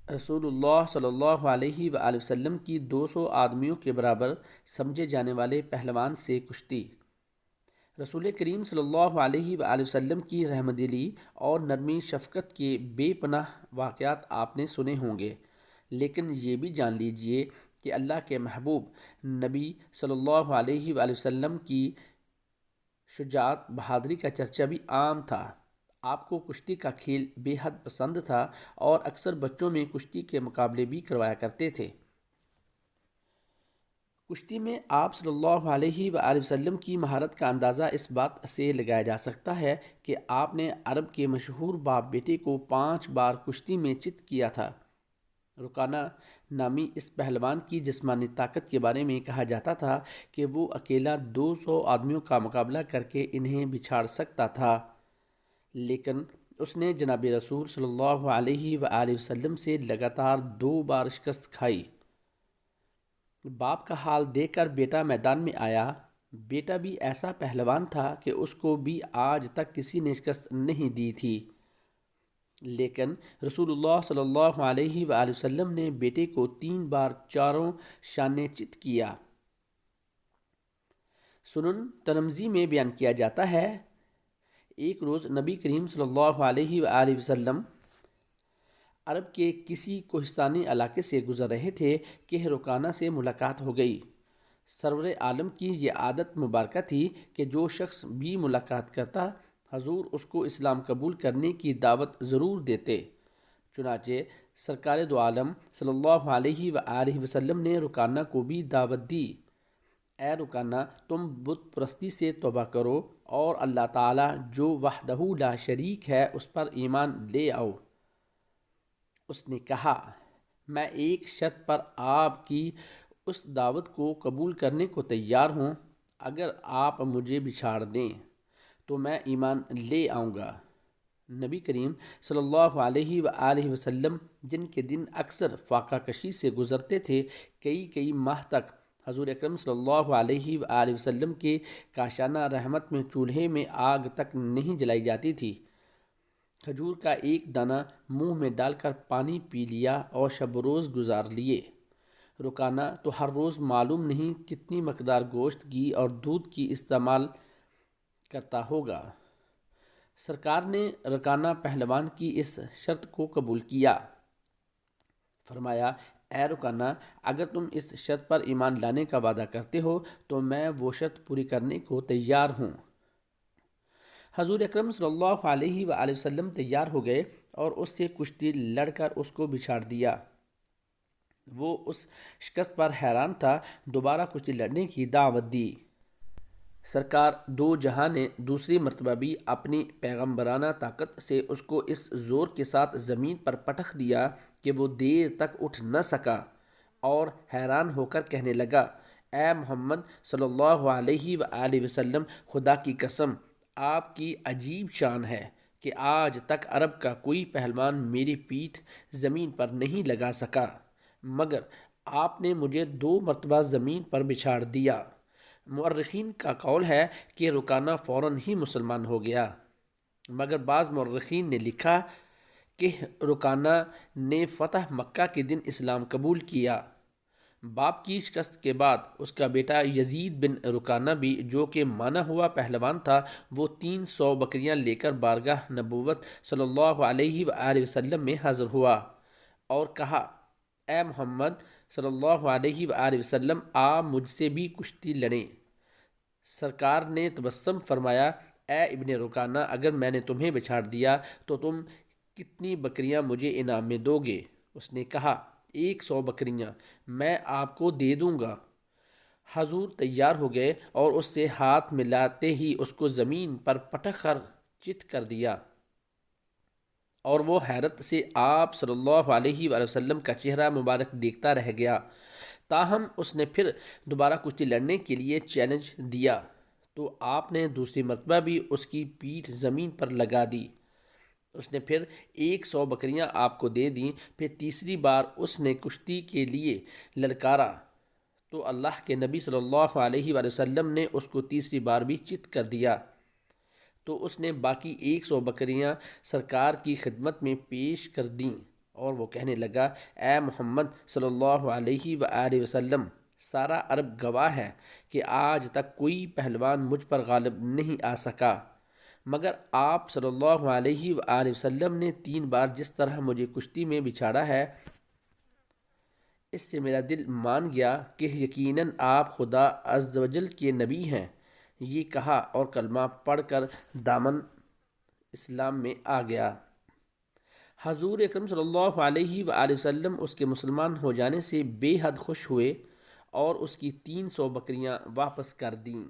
رسول اللہ صلی اللہ علیہ وآلہ وسلم کی 200 آدمیوں کے برابر سمجھے جانے والے پہلوان سے کشتی۔ رسول کریم صلی اللہ علیہ وآلہ وسلم کی رحمدلی اور نرمی شفقت کے بے پناہ واقعات آپ نے سنے ہوں گے، لیکن یہ بھی جان لیجئے کہ اللہ کے محبوب نبی صلی اللہ علیہ وآلہ وسلم کی شجاعت بہادری کا چرچا بھی عام تھا۔ آپ کو کشتی کا کھیل بے حد پسند تھا اور اکثر بچوں میں کشتی کے مقابلے بھی کروایا کرتے تھے۔ کشتی میں آپ صلی اللہ علیہ وآلہ وسلم کی مہارت کا اندازہ اس بات سے لگایا جا سکتا ہے کہ آپ نے عرب کے مشہور باپ بیٹے کو 5 بار کشتی میں چت کیا تھا۔ رکانہ نامی اس پہلوان کی جسمانی طاقت کے بارے میں کہا جاتا تھا کہ وہ اکیلا 200 آدمیوں کا مقابلہ کر کے انہیں بچھاڑ سکتا تھا، لیکن اس نے جناب رسول صلی اللہ علیہ وآلہ وسلم سے لگاتار 2 بار شکست کھائی۔ باپ کا حال دیکھ کر بیٹا میدان میں آیا۔ بیٹا بھی ایسا پہلوان تھا کہ اس کو بھی آج تک کسی نے شکست نہیں دی تھی، لیکن رسول اللہ صلی اللہ علیہ وآلہ وسلم نے بیٹے کو 3 بار چاروں شانے چت کیا۔ سنن ترمذی میں بیان کیا جاتا ہے، ایک روز نبی کریم صلی اللہ علیہ وآلہ وسلم عرب کے کسی کوہستانی علاقے سے گزر رہے تھے کہ رکانہ سے ملاقات ہو گئی۔ سرور عالم کی یہ عادت مبارکہ تھی کہ جو شخص بھی ملاقات کرتا حضور اس کو اسلام قبول کرنے کی دعوت ضرور دیتے۔ چنانچہ سرکار دو عالم صلی اللہ علیہ وآلہ وسلم نے رکانہ کو بھی دعوت دی، اے رکانہ، تم بت پرستی سے توبہ کرو اور اللہ تعالیٰ جو وحدہ لا شریک ہے اس پر ایمان لے آؤ۔ اس نے کہا، میں ایک شرط پر آپ کی اس دعوت کو قبول کرنے کو تیار ہوں، اگر آپ مجھے بچھاڑ دیں تو میں ایمان لے آؤں گا۔ نبی کریم صلی اللہ علیہ وآلہ وسلم جن کے دن اکثر فاقہ کشی سے گزرتے تھے، کئی ماہ تک حضور اکرم صلی اللہ علیہ وآلہ وسلم کے کاشانہ رحمت میں چولہے میں آگ تک نہیں جلائی جاتی تھی۔ کھجور کا ایک دانہ منہ میں ڈال کر پانی پی لیا اور شب و روز گزار لیے۔ رکانہ تو ہر روز معلوم نہیں کتنی مقدار گوشت، گھی اور دودھ کی استعمال کرتا ہوگا۔ سرکار نے رکانہ پہلوان کی اس شرط کو قبول کیا۔ فرمایا، اے رکانہ، اگر تم اس شرط پر ایمان لانے کا وعدہ کرتے ہو تو میں وہ شرط پوری کرنے کو تیار ہوں۔ حضور اکرم صلی اللہ علیہ وآلہ وسلم تیار ہو گئے اور اس سے کشتی لڑ کر اس کو بچھاڑ دیا۔ وہ اس شکست پر حیران تھا، دوبارہ کشتی لڑنے کی دعوت دی۔ سرکار دو جہاں نے دوسری مرتبہ بھی اپنی پیغمبرانہ طاقت سے اس کو اس زور کے ساتھ زمین پر پٹخ دیا کہ وہ دیر تک اٹھ نہ سکا، اور حیران ہو کر کہنے لگا، اے محمد صلی اللہ علیہ وآلہ وسلم، خدا کی قسم، آپ کی عجیب شان ہے کہ آج تک عرب کا کوئی پہلوان میری پیٹھ زمین پر نہیں لگا سکا، مگر آپ نے مجھے 2 مرتبہ زمین پر بچھاڑ دیا۔ مورخین کا قول ہے کہ رکانہ فوراً ہی مسلمان ہو گیا، مگر بعض مورخین نے لکھا کہ رکانہ نے فتح مکہ کے دن اسلام قبول کیا۔ باپ کی شکست کے بعد اس کا بیٹا یزید بن رکانہ بھی، جو کہ مانا ہوا پہلوان تھا، وہ 300 بکریاں لے کر بارگاہ نبوت صلی اللہ علیہ وآلہ وسلم میں حاضر ہوا اور کہا، اے محمد صلی اللہ علیہ وآلہ وسلم، آپ مجھ سے بھی کشتی لڑیں۔ سرکار نے تبسم فرمایا، اے ابن رکانہ، اگر میں نے تمہیں بچھاڑ دیا تو تم کتنی بکریاں مجھے انعام میں دو گے؟ اس نے کہا، 100 بکریاں میں آپ کو دے دوں گا۔ حضور تیار ہو گئے اور اس سے ہاتھ ملاتے ہی اس کو زمین پر پٹخ کر چت کر دیا، اور وہ حیرت سے آپ صلی اللہ علیہ وآلہ وسلم کا چہرہ مبارک دیکھتا رہ گیا۔ تاہم اس نے پھر دوبارہ کشتی لڑنے کے لیے چیلنج دیا تو آپ نے دوسری مرتبہ بھی اس کی پیٹھ زمین پر لگا دی۔ اس نے پھر 100 بکریاں آپ کو دے دیں۔ پھر تیسری بار اس نے کشتی کے لیے للکارا تو اللہ کے نبی صلی اللہ علیہ وآلہ وسلم نے اس کو تیسری بار بھی چت کر دیا، تو اس نے باقی 100 بکریاں سرکار کی خدمت میں پیش کر دیں اور وہ کہنے لگا: اے محمد صلی اللہ علیہ وآلہ وسلم، سارا عرب گواہ ہے کہ آج تک کوئی پہلوان مجھ پر غالب نہیں آ سکا، مگر آپ صلی اللہ علیہ وآلہ وسلم نے 3 بار جس طرح مجھے کشتی میں بچھاڑا ہے، اس سے میرا دل مان گیا کہ یقیناً آپ خدا عز و جل کے نبی ہیں۔ یہ کہا اور کلمہ پڑھ کر دامن اسلام میں آ گیا۔ حضور اکرم صلی اللہ علیہ وآلہ وسلم اس کے مسلمان ہو جانے سے بے حد خوش ہوئے اور اس کی 300 بکریاں واپس کر دیں۔